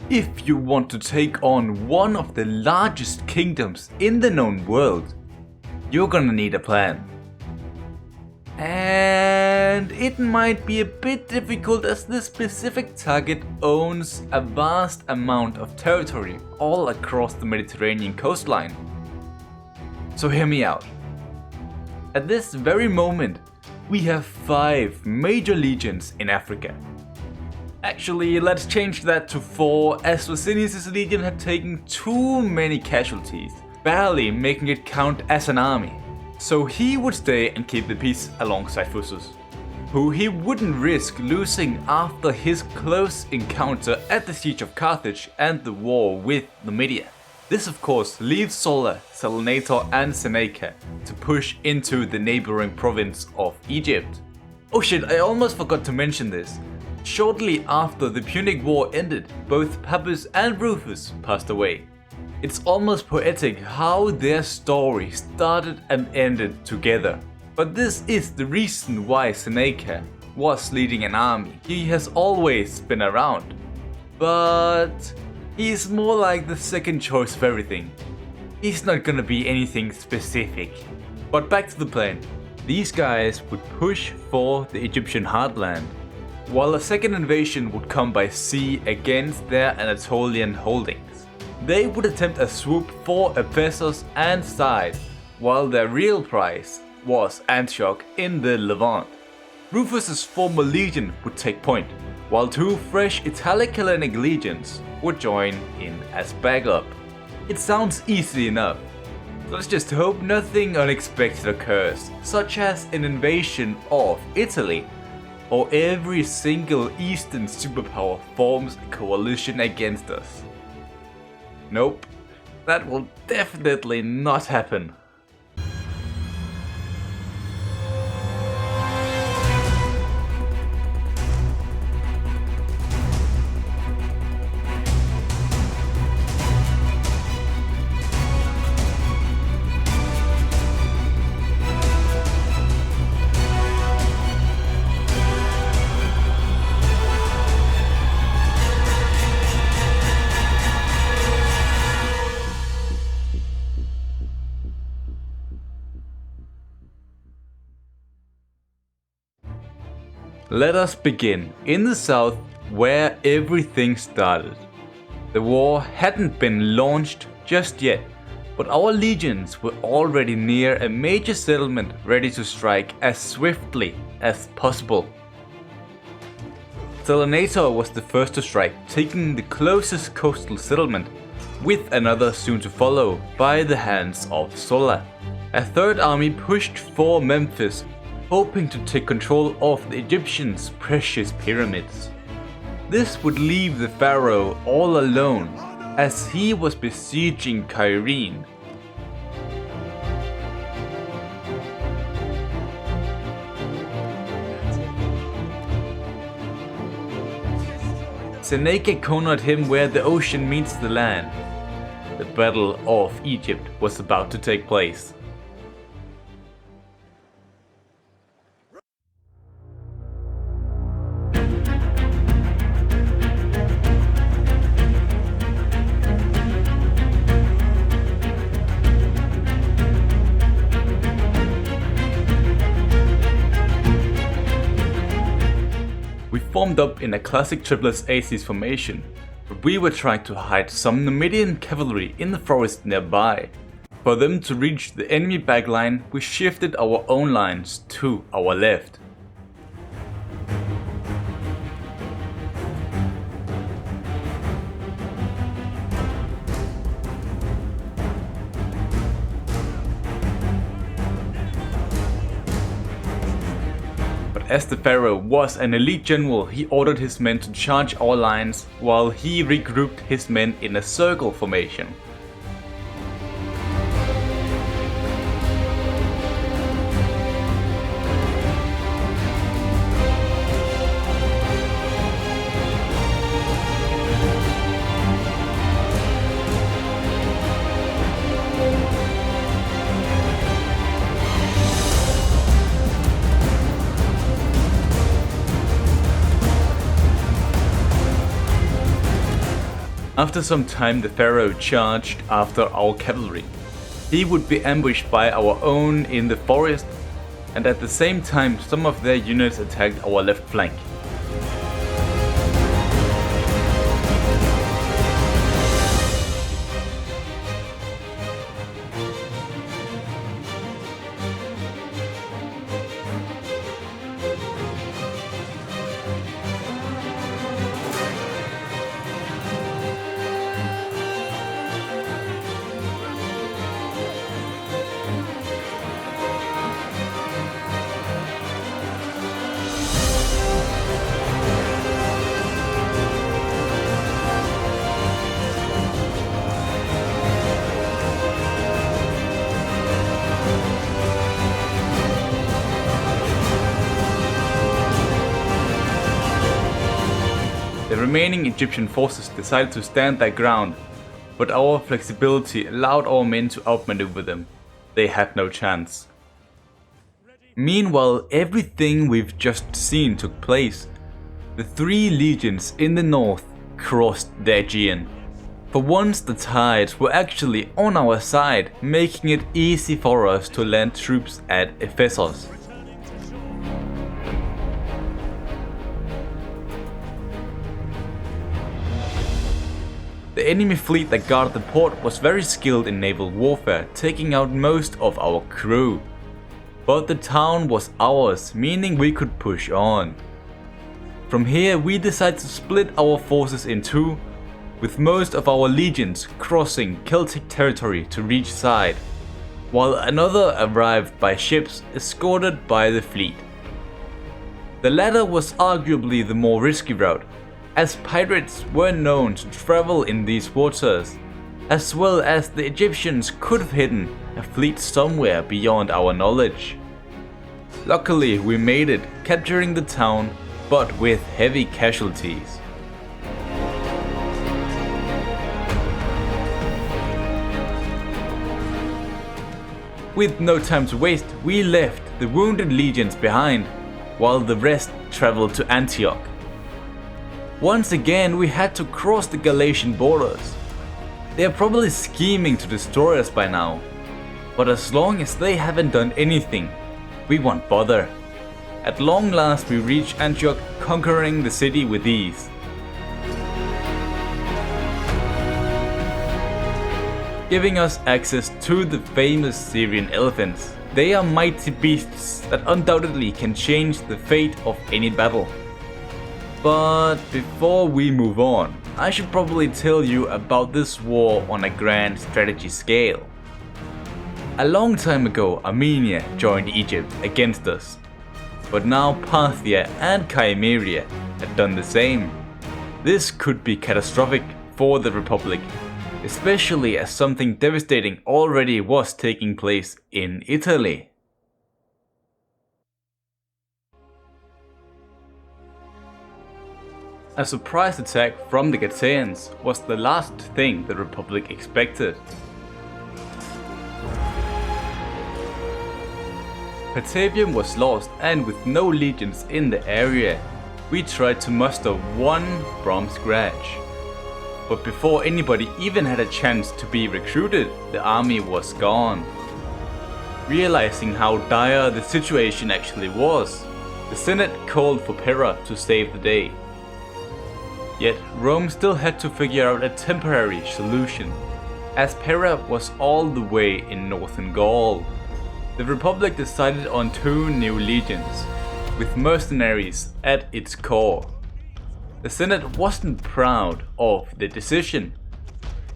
If you want to take on one of the largest kingdoms in the known world, you're gonna need a plan. And it might be a bit difficult as this specific target owns a vast amount of territory all across the Mediterranean coastline. So hear me out. At this very moment, we have 5 major legions in Africa. Actually, let's change that to 4 as Licinius' legion had taken too many casualties, barely making it count as an army. So he would stay and keep the peace alongside Fusus, who he wouldn't risk losing after his close encounter at the siege of Carthage and the war with Numidia. This of course leaves Sulla, Salinator and Seneca to push into the neighboring province of Egypt. Oh shit, I almost forgot to mention this. Shortly after the Punic War ended, both Pappus and Rufus passed away. It's almost poetic how their story started and ended together. But this is the reason why Seneca was leading an army. He has always been around, but he is more like the second choice of everything. He's not gonna be anything specific. But back to the plan. These guys would push for the Egyptian heartland, while a second invasion would come by sea against their Anatolian holdings. They would attempt a swoop for Ephesus and Side, while their real prize was Antioch in the Levant. Rufus' former legion would take point, while 2 fresh Italic-Hellenic legions would join in as backup. It sounds easy enough. Let's just hope nothing unexpected occurs, such as an invasion of Italy, or every single Eastern superpower forms a coalition against us. Nope, that will definitely not happen. Let us begin in the south, where everything started. The war hadn't been launched just yet, but our legions were already near a major settlement ready to strike as swiftly as possible. Salinator was the first to strike, taking the closest coastal settlement, with another soon to follow by the hands of Sulla. A third army pushed for Memphis, hoping to take control of the Egyptians' precious pyramids. This would leave the Pharaoh all alone, as he was besieging Cairene. Seneca cornered him where the ocean meets the land. The Battle of Egypt was about to take place. Formed up in a classic triplets aces formation, but we were trying to hide some Numidian cavalry in the forest nearby. For them to reach the enemy backline, we shifted our own lines to our left. As the Pharaoh was an elite general, he ordered his men to charge our lines while he regrouped his men in a circle formation. After some time, the Pharaoh charged after our cavalry. He would be ambushed by our own in the forest, and at the same time some of their units attacked our left flank. The remaining Egyptian forces decided to stand their ground, but our flexibility allowed our men to outmaneuver them. They had no chance. Meanwhile, everything we've just seen took place. The three legions in the north crossed the Aegean. For once the tides were actually on our side, making it easy for us to land troops at Ephesus. The enemy fleet that guarded the port was very skilled in naval warfare, taking out most of our crew. But the town was ours, meaning we could push on. From here we decided to split our forces in two, with most of our legions crossing Celtic territory to reach side, while another arrived by ships escorted by the fleet. The latter was arguably the more risky route, as pirates were known to travel in these waters, as well as the Egyptians could have hidden a fleet somewhere beyond our knowledge. Luckily we made it, capturing the town, but with heavy casualties. With no time to waste, we left the wounded legions behind, while the rest traveled to Antioch. Once again we had to cross the Galatian borders. They are probably scheming to destroy us by now, but as long as they haven't done anything, we won't bother. At long last we reach Antioch, conquering the city with ease. Giving us access to the famous Syrian elephants. They are mighty beasts that undoubtedly can change the fate of any battle. But before we move on, I should probably tell you about this war on a grand strategy scale. A long time ago, Armenia joined Egypt against us, but now Parthia and Chimeria had done the same. This could be catastrophic for the Republic, especially as something devastating already was taking place in Italy. A surprise attack from the Getaeans was the last thing the Republic expected. Patavium was lost, and with no legions in the area, we tried to muster one from scratch. But before anybody even had a chance to be recruited, the army was gone. Realizing how dire the situation actually was, the Senate called for Impera to save the day. Yet Rome still had to figure out a temporary solution, as Impera was all the way in northern Gaul. The Republic decided on two new legions, with mercenaries at its core. The Senate wasn't proud of the decision,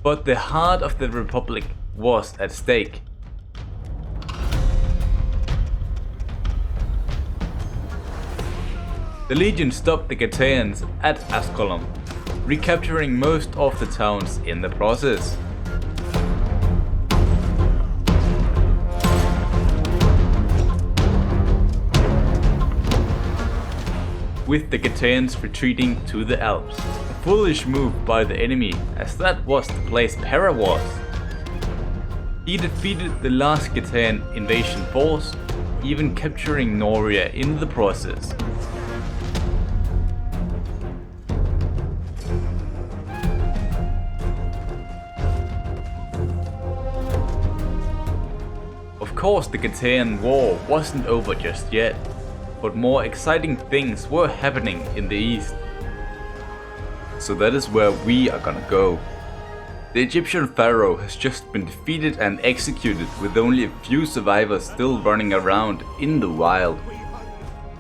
but the heart of the Republic was at stake. The legion stopped the Getaeans at Ascalon, recapturing most of the towns in the process. With the Getaeans retreating to the Alps, a foolish move by the enemy, as that was the place Impera was. He defeated the last Getaean invasion force, even capturing Noria in the process. course, the Getaean War wasn't over just yet, but more exciting things were happening in the east. So that is where we are gonna go. The Egyptian Pharaoh has just been defeated and executed, with only a few survivors still running around in the wild.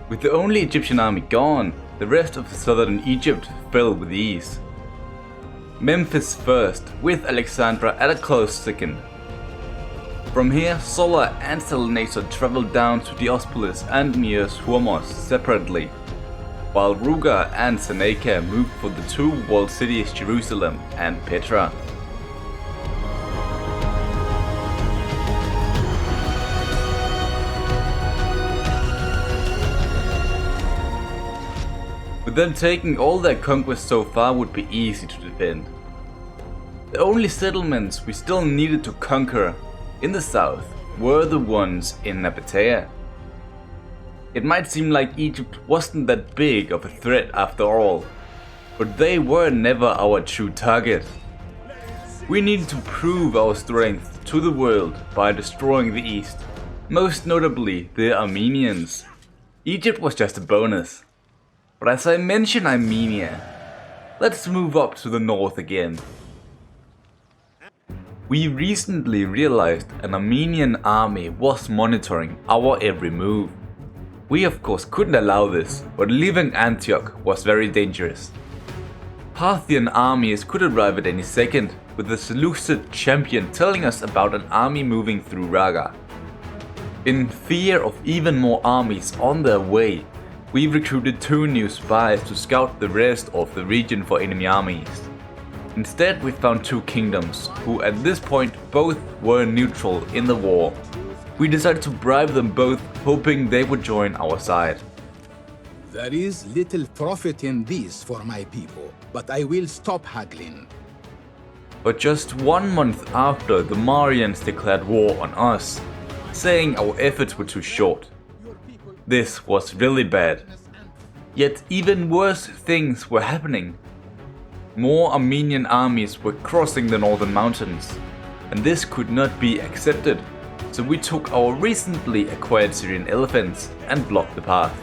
With the only Egyptian army gone, the rest of the southern Egypt fell with ease. Memphis first, with Alexandria at a close second. From here, Sulla and Salinator traveled down to Diospolis and Myos Hormos separately, while Ruga and Seneca moved for the two walled cities Jerusalem and Petra. With them taking all their conquests so far would be easy to defend. The only settlements we still needed to conquer in the south were the ones in Nabatea. It might seem like Egypt wasn't that big of a threat after all, but they were never our true target. We needed to prove our strength to the world by destroying the east, most notably the Armenians. Egypt was just a bonus. But as I mentioned Armenia, let's move up to the north again. We recently realized an Armenian army was monitoring our every move. We of course couldn't allow this, but leaving Antioch was very dangerous. Parthian armies could arrive at any second, with the Seleucid champion telling us about an army moving through Raga. In fear of even more armies on their way, we recruited 2 new spies to scout the rest of the region for enemy armies. Instead, we found 2 kingdoms, who at this point both were neutral in the war. We decided to bribe them both, hoping they would join our side. There is little profit in this for my people, but I will stop haggling. But just 1 month after, the Marians declared war on us, saying our efforts were too short. This was really bad. Yet even worse things were happening. More Armenian armies were crossing the northern mountains, and this could not be accepted, so we took our recently acquired Syrian elephants and blocked the path.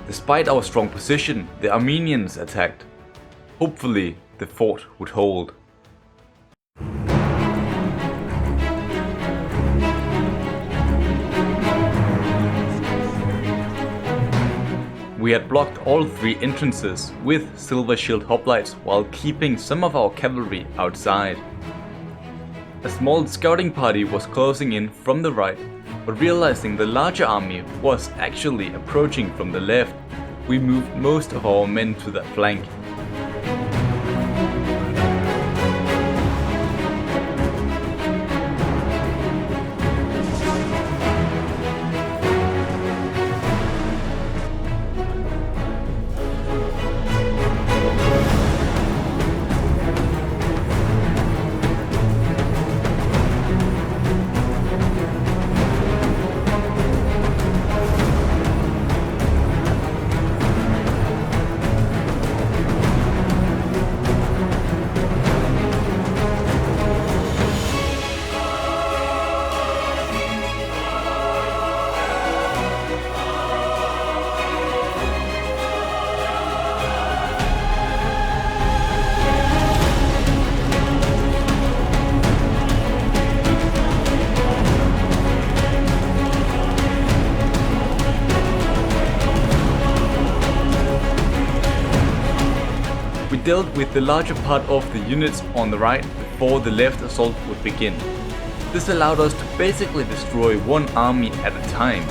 Despite our strong position, the Armenians attacked. Hopefully, the fort would hold. We had blocked all 3 entrances with silver shield hoplites while keeping some of our cavalry outside. A small scouting party was closing in from the right, but realizing the larger army was actually approaching from the left, we moved most of our men to that flank. We dealt with the larger part of the units on the right before the left assault would begin. This allowed us to basically destroy one army at a time.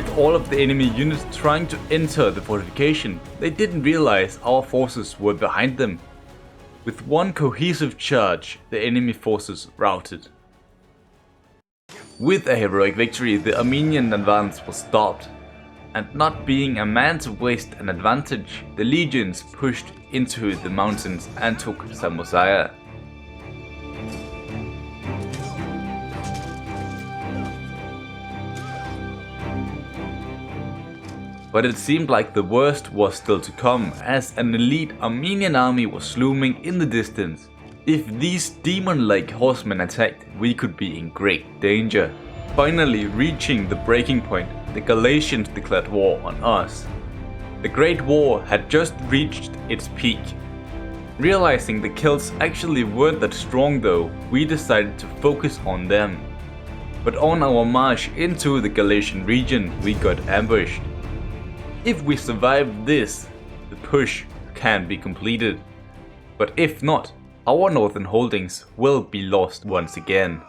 With all of the enemy units trying to enter the fortification, they didn't realize our forces were behind them. With one cohesive charge, the enemy forces routed. With a heroic victory, the Armenian advance was stopped, and not being a man to waste an advantage, the legions pushed into the mountains and took Samosaya. But it seemed like the worst was still to come, as an elite Armenian army was looming in the distance. If these demon-like horsemen attacked, we could be in great danger. Finally reaching the breaking point, the Galatians declared war on us. The Great War had just reached its peak. Realizing the Celts actually weren't that strong though, we decided to focus on them. But on our march into the Galatian region, we got ambushed. If we survive this, the push can be completed. But if not, our northern holdings will be lost once again.